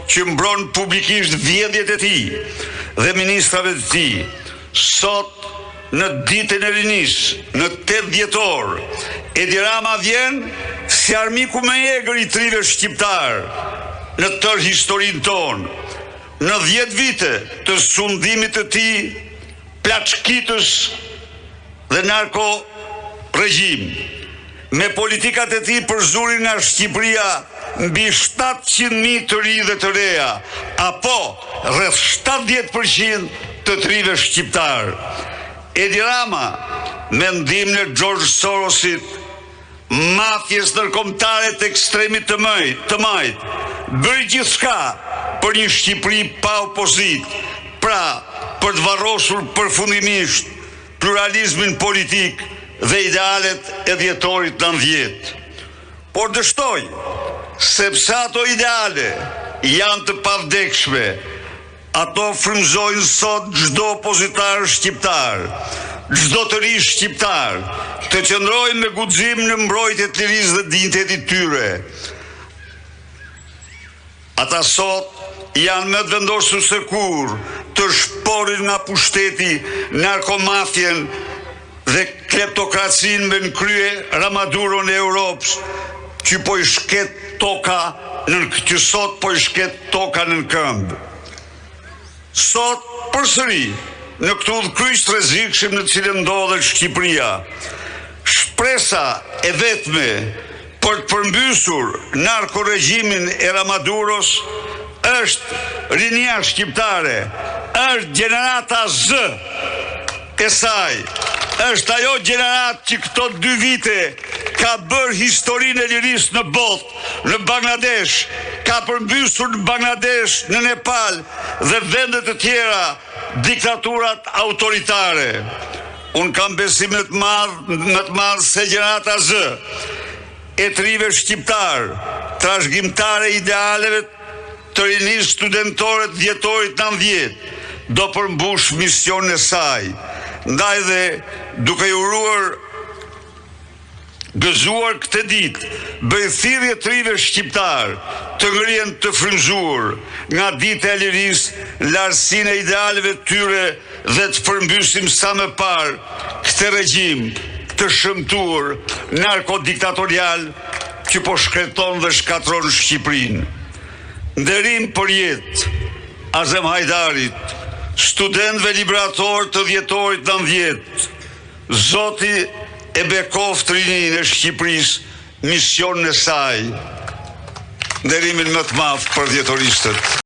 që mbron publikisht vjedhjet e tij dhe ministrave të tij. Sot në ditën e rinisë, në 8 dhjetor, Edi Rama vjen si armiku më i egër i trive shqiptar në tërë historinë tonë. Në 10 vite të sundimit të tij plaçkitës dhe narko regjim, me politikat e tij përzurin nga Shqipëria mbi 700.000 të ri dhe të reja, apo rreth 70% të trive shqiptar. Edi Rama, me ndihmën e George Sorosit, mafjes ndërkombëtare të ekstremit të majt, bëri gjithçka për një Shqipëri pa opozit, pra për të varrosur përfundimisht pluralizmin politik dhe idealet e dhjetorit 90. Por dështoj, sepse ato ideale janë të pavdekshme, ato frymëzojnë sot çdo opozitar shqiptar, çdo të ri shqiptar, të qëndrojnë me guxim në mbrojtje të lirisë dhe dinjitetit tyre. Ata sot janë më të vendosur se kur të shporin nga pushteti narkomafjen dhe kleptokracinë me në krye Ramaduron e Europës, që po i shket toka që sot po i shket toka në këmbë. Sot përsëri në këtë udhkryq të rrezikshëm në të cilën ndodhet Shqipëria, shpresa e vetme për të përmbysur narkoregjimin e Ramaduros është rinia shqiptare, është gjenerata Z e saj, është ajo gjenerat që këto 2 vite ka bërë historinë e lirisë në botë, në Bangladesh, ka përmbysur në Bangladesh, në Nepal dhe vendet të tjera diktaturat autoritare. Unë kam besim më të madh se gjenerata Z e të rive shqiptar, trashëgimtare idealeve të rinisë studentore të dhjetorit 90, do përmbush misionin e saj. Ndaj dhe duke i uruar gëzuar këtë ditë, bëj thirrje të rive shqiptar të ngrihen të frymëzuar nga dita e lirisë, lartësinë e idealeve të tyre dhe të përmbysim sa më parë këtë regjim të shëmtuar narkodiktatorial që po shkreton dhe shkatron Shqipërinë. Nderim për jetë Azem Hajdarit, studentëve liberator të dhjetorit 90, Zoti e bekoft rinin e Shqipërisë, misionin e saj. Nderimin më të madh për dhjetoristët.